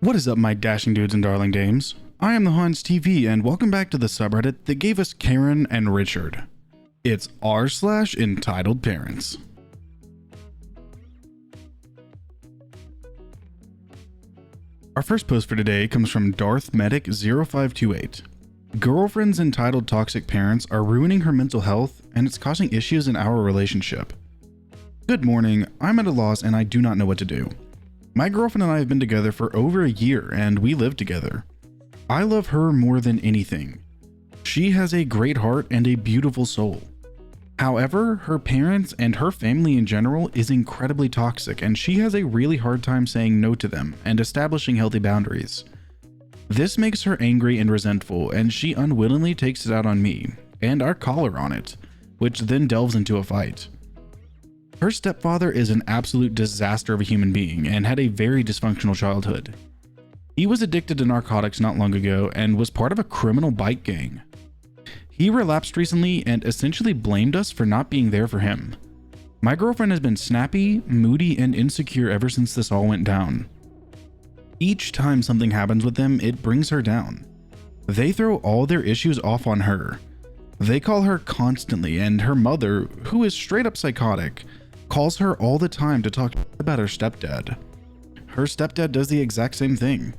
What is up, my dashing dudes and darling dames? I am the Hans TV, and welcome back to the subreddit that gave us Karen and Richard. It's r/EntitledParents. Our first post for today comes from Darth Medic 0528. Girlfriend's entitled toxic parents are ruining her mental health, and it's causing issues in our relationship. Good morning, I'm at a loss and I do not know what to do. My girlfriend and I have been together for over a year and we live together. I love her more than anything. She has a great heart and a beautiful soul. However, her parents and her family in general is incredibly toxic, and she has a really hard time saying no to them and establishing healthy boundaries. This makes her angry and resentful, and she unwillingly takes it out on me, and our caller on it, which then delves into a fight. Her stepfather is an absolute disaster of a human being and had a very dysfunctional childhood. He was addicted to narcotics not long ago and was part of a criminal bike gang. He relapsed recently and essentially blamed us for not being there for him. My girlfriend has been snappy, moody, and insecure ever since this all went down. Each time something happens with them, it brings her down. They throw all their issues off on her. They call her constantly, and her mother, who is straight up psychotic, calls her all the time to talk about her stepdad. Her stepdad does the exact same thing.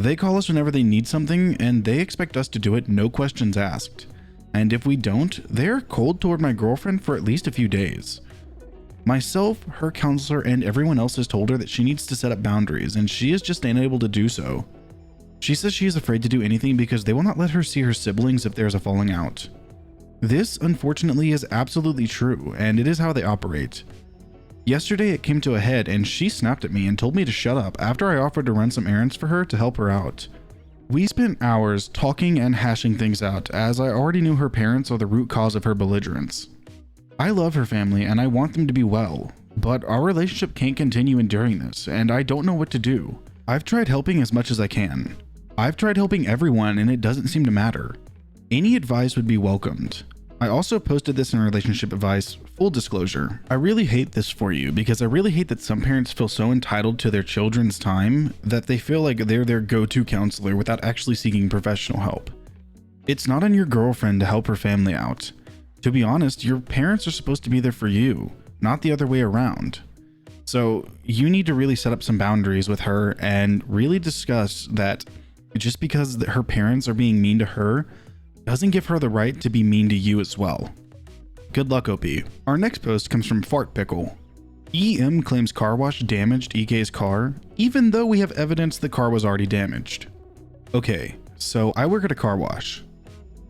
They call us whenever they need something, and they expect us to do it, no questions asked. And if we don't, they're cold toward my girlfriend for at least a few days. Myself, her counselor, and everyone else has told her that she needs to set up boundaries, and she is just unable to do so. She says she is afraid to do anything because they will not let her see her siblings if there's a falling out. This, unfortunately, is absolutely true, and it is how they operate. Yesterday it came to a head and she snapped at me and told me to shut up after I offered to run some errands for her to help her out. We spent hours talking and hashing things out, as I already knew her parents are the root cause of her belligerence. I love her family and I want them to be well, but our relationship can't continue enduring this, and I don't know what to do. I've tried helping as much as I can. I've tried helping everyone and it doesn't seem to matter. Any advice would be welcomed. I also posted this in relationship advice. Full disclosure, I really hate this for you because I really hate that some parents feel so entitled to their children's time that they feel like they're their go-to counselor without actually seeking professional help. It's not on your girlfriend to help her family out. To be honest, your parents are supposed to be there for you, not the other way around. So you need to really set up some boundaries with her and really discuss that just because her parents are being mean to her doesn't give her the right to be mean to you as well. Good luck, OP. Our next post comes from Fart Pickle. EM claims car wash damaged EK's car, even though we have evidence the car was already damaged. Okay, so I work at a car wash.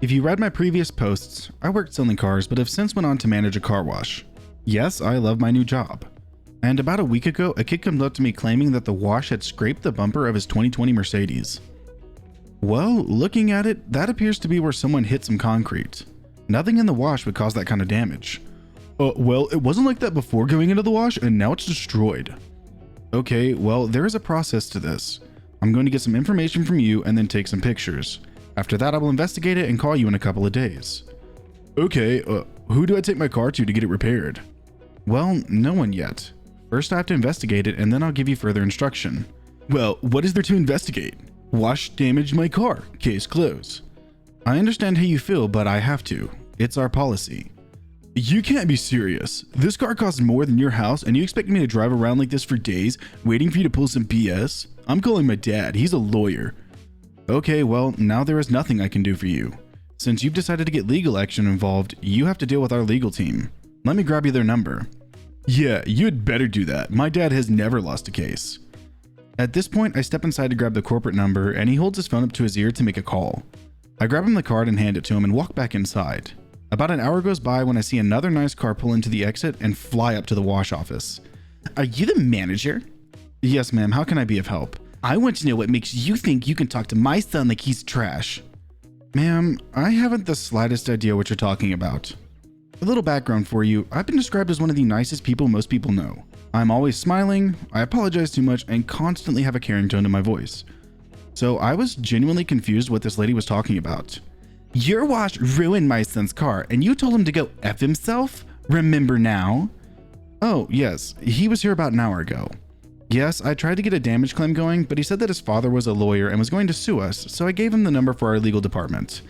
If you read my previous posts, I worked selling cars but have since went on to manage a car wash. Yes, I love my new job. And about a week ago, a kid comes up to me claiming that the wash had scraped the bumper of his 2020 Mercedes. Well, looking at it, that appears to be where someone hit some concrete. Nothing in the wash would cause that kind of damage. Well, it wasn't like that before going into the wash, and now it's destroyed. Okay, well, there is a process to this. I'm going to get some information from you and then take some pictures. After that, I will investigate it and call you in a couple of days. Okay, who do I take my car to get it repaired? Well, no one yet. First I have to investigate it and then I'll give you further instruction. Well, what is there to investigate? Wash damaged my car. Case closed. I understand how you feel, but I have to. It's our policy. You can't be serious. This car costs more than your house and you expect me to drive around like this for days, waiting for you to pull some BS? I'm calling my dad. He's a lawyer. Okay, well, now there is nothing I can do for you. Since you've decided to get legal action involved, you have to deal with our legal team. Let me grab you their number. Yeah, you'd better do that. My dad has never lost a case. At this point, I step inside to grab the corporate number and he holds his phone up to his ear to make a call. I grab him the card and hand it to him and walk back inside. About an hour goes by when I see another nice car pull into the exit and fly up to the wash office. Are you the manager? Yes, ma'am. How can I be of help? I want to know what makes you think you can talk to my son like he's trash. Ma'am, I haven't the slightest idea what you're talking about. A little background for you. I've been described as one of the nicest people most people know. I'm always smiling, I apologize too much, and constantly have a caring tone to my voice. So I was genuinely confused what this lady was talking about. Your wash ruined my son's car, and you told him to go F himself? Remember now? Oh, yes, he was here about an hour ago. Yes, I tried to get a damage claim going, but he said that his father was a lawyer and was going to sue us, so I gave him the number for our legal department.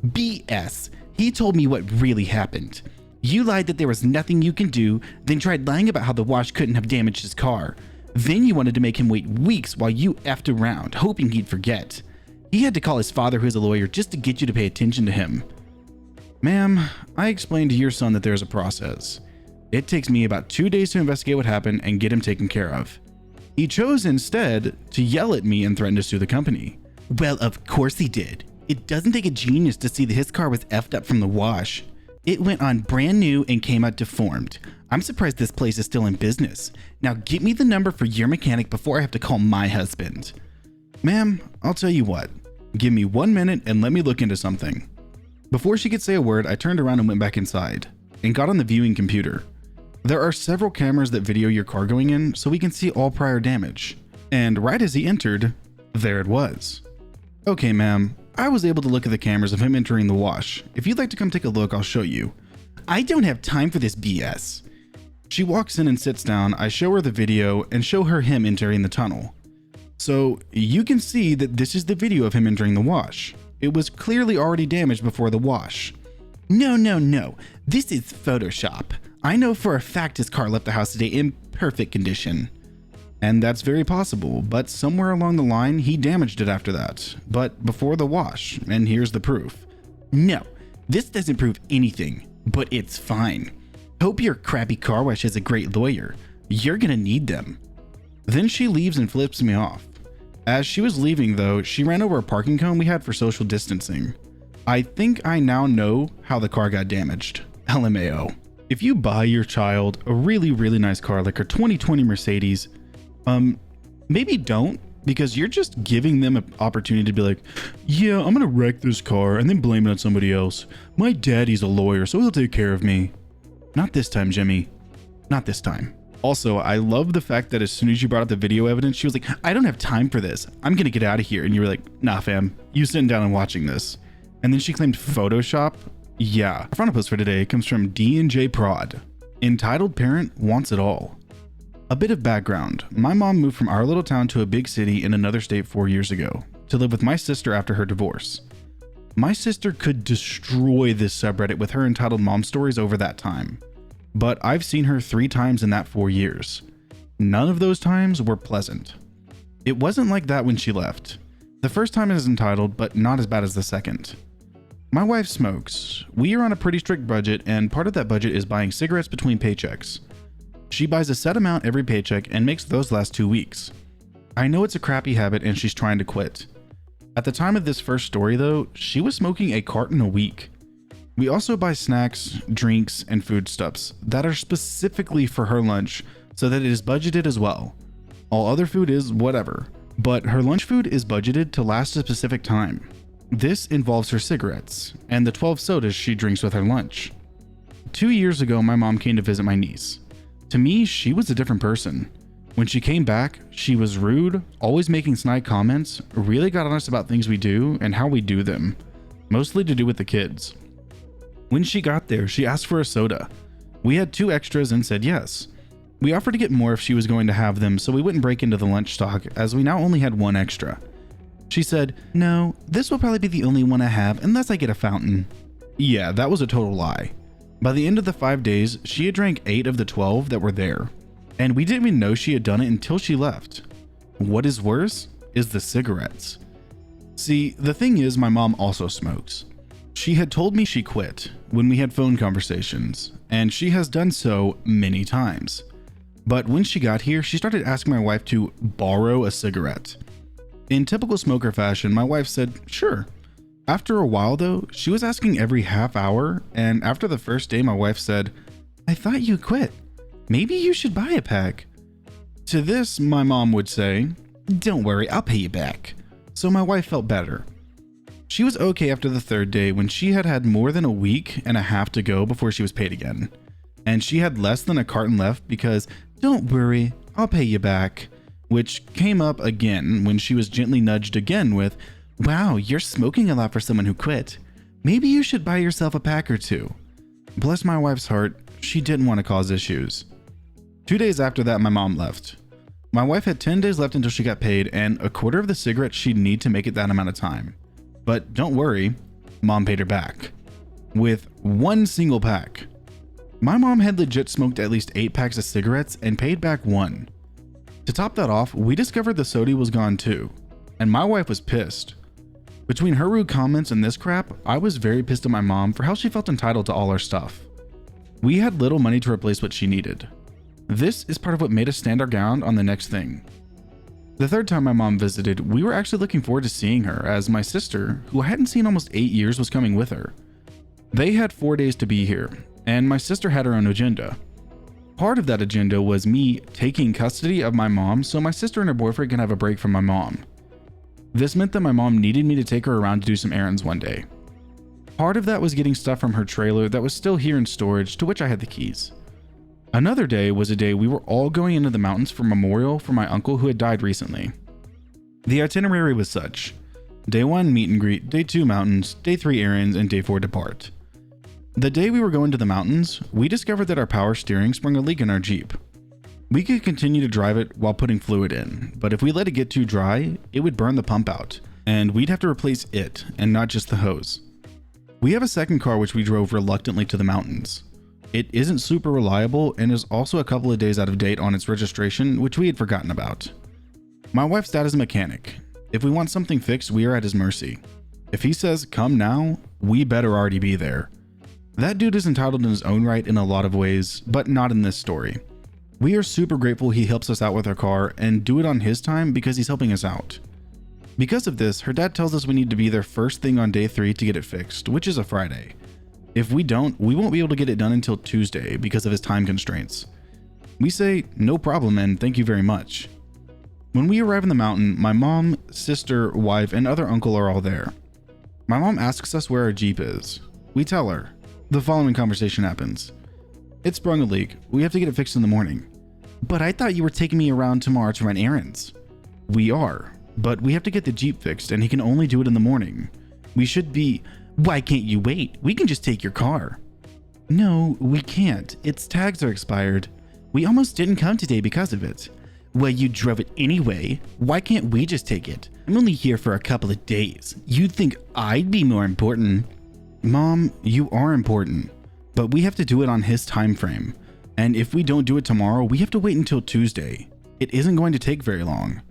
BS. He told me what really happened. You lied that there was nothing you can do, then tried lying about how the wash couldn't have damaged his car. Then you wanted to make him wait weeks while you effed around, hoping he'd forget. He had to call his father, who's a lawyer, just to get you to pay attention to him. Ma'am, I explained to your son that there's a process. It takes me about 2 days to investigate what happened and get him taken care of. He chose instead to yell at me and threaten to sue the company. Well, of course he did. It doesn't take a genius to see that his car was effed up from the wash. It went on brand new and came out deformed. I'm surprised this place is still in business. Now get me the number for your mechanic before I have to call my husband. Ma'am, I'll tell you what. Give me 1 minute and let me look into something. Before she could say a word, I turned around and went back inside and got on the viewing computer. There are several cameras that video your car going in, so we can see all prior damage. And right as he entered, there it was. Okay, ma'am, I was able to look at the cameras of him entering the wash. If you'd like to come take a look, I'll show you. I don't have time for this BS. She walks in and sits down. I show her the video and show her him entering the tunnel. So you can see that this is the video of him entering the wash. It was clearly already damaged before the wash. No. This is Photoshop. I know for a fact his car left the house today in perfect condition. And that's very possible, but somewhere along the line, he damaged it after that, but before the wash, and here's the proof. No, this doesn't prove anything, but it's fine. Hope your crappy car wash has a great lawyer. You're gonna need them. Then she leaves and flips me off. As she was leaving though, she ran over a parking cone we had for social distancing. I think I now know how the car got damaged. LMAO. If you buy your child a really nice car like her 2020 Mercedes, maybe don't, because you're just giving them an opportunity to be like, yeah, I'm gonna wreck this car and then blame it on somebody else. My daddy's a lawyer, so he'll take care of me. Not this time, Jimmy. Not this time. Also, I love the fact that as soon as you brought up the video evidence, she was like, I don't have time for this. I'm gonna get out of here. And you were like, nah, fam, you sitting down and watching this. And then she claimed Photoshop. Yeah. Our final post for today comes from D&J Prod. Entitled Parent Wants It All. A bit of background. My mom moved from our little town to a big city in another state 4 years ago to live with my sister after her divorce. My sister could destroy this subreddit with her entitled mom stories over that time, but I've seen her 3 times in that 4 years. None of those times were pleasant. It wasn't like that when she left. The first time is entitled, but not as bad as the second. My wife smokes. We are on a pretty strict budget, and part of that budget is buying cigarettes between paychecks. She buys a set amount every paycheck and makes those last 2 weeks. I know it's a crappy habit and she's trying to quit. At the time of this first story though, she was smoking a carton a week. We also buy snacks, drinks, and foodstuffs that are specifically for her lunch so that it is budgeted as well. All other food is whatever, but her lunch food is budgeted to last a specific time. This involves her cigarettes and the 12 sodas she drinks with her lunch. 2 years ago, my mom came to visit my niece. To me, she was a different person. When she came back, she was rude, always making snide comments, really got honest about things we do and how we do them, mostly to do with the kids. When she got there, she asked for a soda. We had 2 extras and said yes. We offered to get more if she was going to have them so we wouldn't break into the lunch stock, as we now only had 1 extra. She said, no, this will probably be the only one I have unless I get a fountain. Yeah, that was a total lie. By the end of the 5 days, she had drank 8 of the 12 that were there, and we didn't even know she had done it until she left. What is worse is the cigarettes. See, the thing is, my mom also smokes. She had told me she quit when we had phone conversations, and she has done so many times. But when she got here, she started asking my wife to borrow a cigarette. In typical smoker fashion, my wife said, sure. After a while though, she was asking every half hour, and after the first day, my wife said, I thought you quit. Maybe you should buy a pack. To this, my mom would say, don't worry, I'll pay you back. So my wife felt better. She was okay after the 3rd day when she had had more than a week and a half to go before she was paid again. And she had less than a carton left because, don't worry, I'll pay you back. Which came up again when she was gently nudged again with, wow, you're smoking a lot for someone who quit. Maybe you should buy yourself a pack or 2. Bless my wife's heart, she didn't want to cause issues. 2 days after that, my mom left. My wife had 10 days left until she got paid and a quarter of the cigarettes she'd need to make it that amount of time. But don't worry, mom paid her back. With one single pack. My mom had legit smoked at least 8 packs of cigarettes and paid back 1. To top that off, we discovered the soda was gone too, and my wife was pissed. Between her rude comments and this crap, I was very pissed at my mom for how she felt entitled to all our stuff. We had little money to replace what she needed. This is part of what made us stand our ground on the next thing. The third time my mom visited, we were actually looking forward to seeing her, as my sister, who I hadn't seen almost 8 years, was coming with her. They had 4 days to be here, and my sister had her own agenda. Part of that agenda was me taking custody of my mom so my sister and her boyfriend can have a break from my mom. This meant that my mom needed me to take her around to do some errands one day. Part of that was getting stuff from her trailer that was still here in storage, to which I had the keys. Another day was a day we were all going into the mountains for memorial for my uncle who had died recently. The itinerary was such: day 1 meet and greet, day 2 mountains, day 3 errands, and day 4 depart. The day we were going to the mountains, we discovered that our power steering sprung a leak in our Jeep. We could continue to drive it while putting fluid in, but if we let it get too dry, it would burn the pump out, and we'd have to replace it and not just the hose. We have a second car which we drove reluctantly to the mountains. It isn't super reliable and is also a couple of days out of date on its registration, which we had forgotten about. My wife's dad is a mechanic. If we want something fixed, we are at his mercy. If he says come now, we better already be there. That dude is entitled in his own right in a lot of ways, but not in this story. We are super grateful he helps us out with our car and do it on his time because he's helping us out. Because of this, her dad tells us we need to be there first thing on day 3 to get it fixed, which is a Friday. If we don't, we won't be able to get it done until Tuesday because of his time constraints. We say no problem and thank you very much. When we arrive in the mountain, my mom, sister, wife, and other uncle are all there. My mom asks us where our Jeep is. We tell her. The following conversation happens. It sprung a leak. We have to get it fixed in the morning. But I thought you were taking me around tomorrow to run errands. We are, but we have to get the Jeep fixed and he can only do it in the morning. We should be... Why can't you wait? We can just take your car. No, we can't. Its tags are expired. We almost didn't come today because of it. Well, you drove it anyway. Why can't we just take it? I'm only here for a couple of days. You'd think I'd be more important. Mom, you are important, but we have to do it on his time frame. And if we don't do it tomorrow, we have to wait until Tuesday. It isn't going to take very long.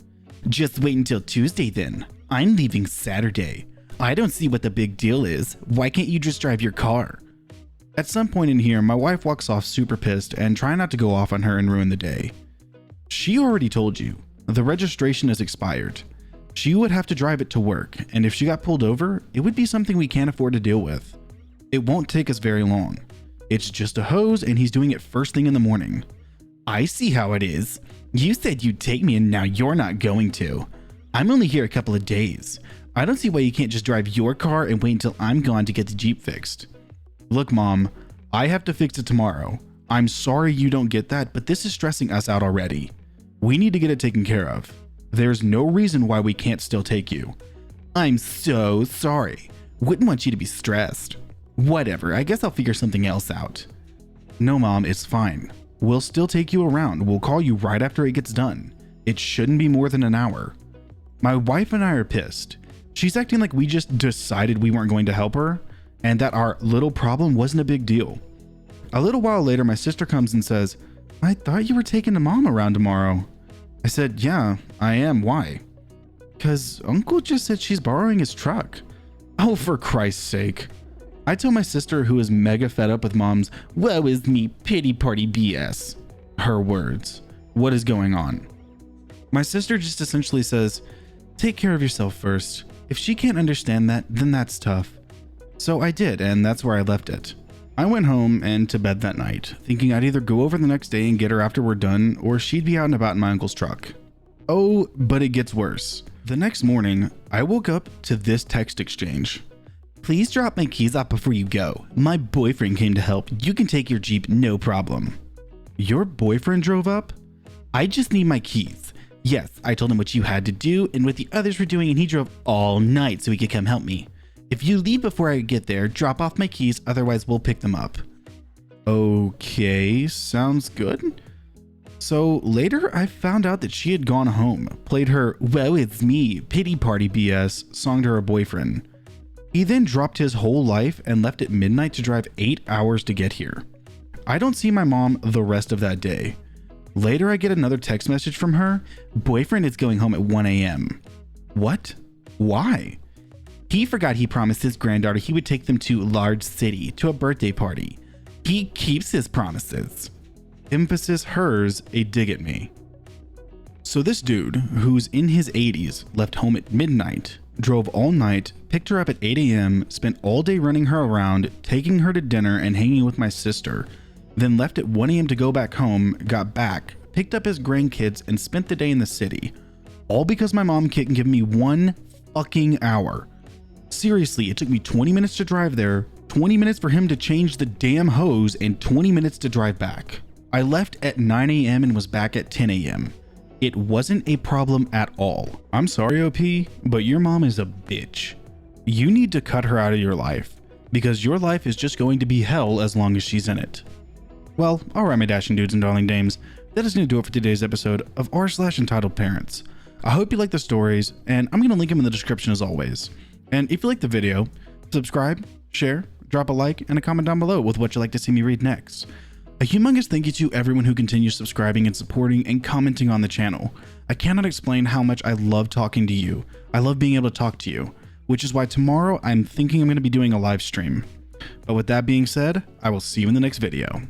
Just wait until Tuesday then. I'm leaving Saturday. I don't see what the big deal is. Why can't you just drive your car? At some point in here, my wife walks off super pissed and try not to go off on her and ruin the day. She already told you. The registration is expired. She would have to drive it to work, and if she got pulled over, it would be something we can't afford to deal with. It won't take us very long. It's just a hose and he's doing it first thing in the morning. I see how it is. You said you'd take me and now you're not going to. I'm only here a couple of days. I don't see why you can't just drive your car and wait until I'm gone to get the Jeep fixed. Look, Mom, I have to fix it tomorrow. I'm sorry you don't get that, but this is stressing us out already. We need to get it taken care of. There's no reason why we can't still take you. I'm so sorry. Wouldn't want you to be stressed. Whatever, I guess I'll figure something else out. No, Mom, it's fine. We'll still take you around. We'll call you right after it gets done. It shouldn't be more than an hour. My wife and I are pissed. She's acting like we just decided we weren't going to help her and that our little problem wasn't a big deal. A little while later, my sister comes and says, I thought you were taking Mom around tomorrow. I said, yeah, I am. Why? Because Uncle just said she's borrowing his truck. Oh, for Christ's sake. I tell my sister, who is mega fed up with Mom's woe is me pity party BS. Her words. What is going on? My sister just essentially says, take care of yourself first. If she can't understand that, then that's tough. So I did, and that's where I left it. I went home and to bed that night, thinking I'd either go over the next day and get her after we're done, or she'd be out and about in my uncle's truck. Oh, but it gets worse. The next morning, I woke up to this text exchange. Please drop my keys off before you go. My boyfriend came to help. You can take your Jeep, no problem. Your boyfriend drove up? I just need my keys. Yes, I told him what you had to do and what the others were doing, and he drove all night so he could come help me. If you leave before I get there, drop off my keys, otherwise we'll pick them up. Okay, sounds good. So later I found out that she had gone home, played her "Well, it's me" pity party BS song to her boyfriend. He then dropped his whole life and left at midnight to drive 8 hours to get here. I don't see my mom the rest of that day. Later I get another text message from her, "Boyfriend is going home at 1 a.m. What? Why? He forgot he promised his granddaughter he would take them to large city to a birthday party. He keeps his promises." Emphasis hers, a dig at me. So this dude, who's in his 80s, left home at midnight, drove all night, picked her up at 8 a.m., spent all day running her around, taking her to dinner and hanging with my sister, then left at 1 a.m. to go back home, got back, picked up his grandkids, and spent the day in the city. All because my mom couldn't give me 1 fucking hour. Seriously, it took me 20 minutes to drive there, 20 minutes for him to change the damn hose, and 20 minutes to drive back. I left at 9 a.m. and was back at 10 a.m. It wasn't a problem at all. I'm sorry, OP, but your mom is a bitch. You need to cut her out of your life, because your life is just going to be hell as long as she's in it. Well, alright my dashing dudes and darling dames, that is going to do it for today's episode of r/Entitled Parents. I hope you like the stories, and I'm going to link them in the description as always. And if you like the video, subscribe, share, drop a like, and a comment down below with what you'd like to see me read next. A humongous thank you to everyone who continues subscribing and supporting and commenting on the channel. I cannot explain how much I love talking to you. I love being able to talk to you, which is why tomorrow I'm thinking I'm going to be doing a live stream. But with that being said, I will see you in the next video.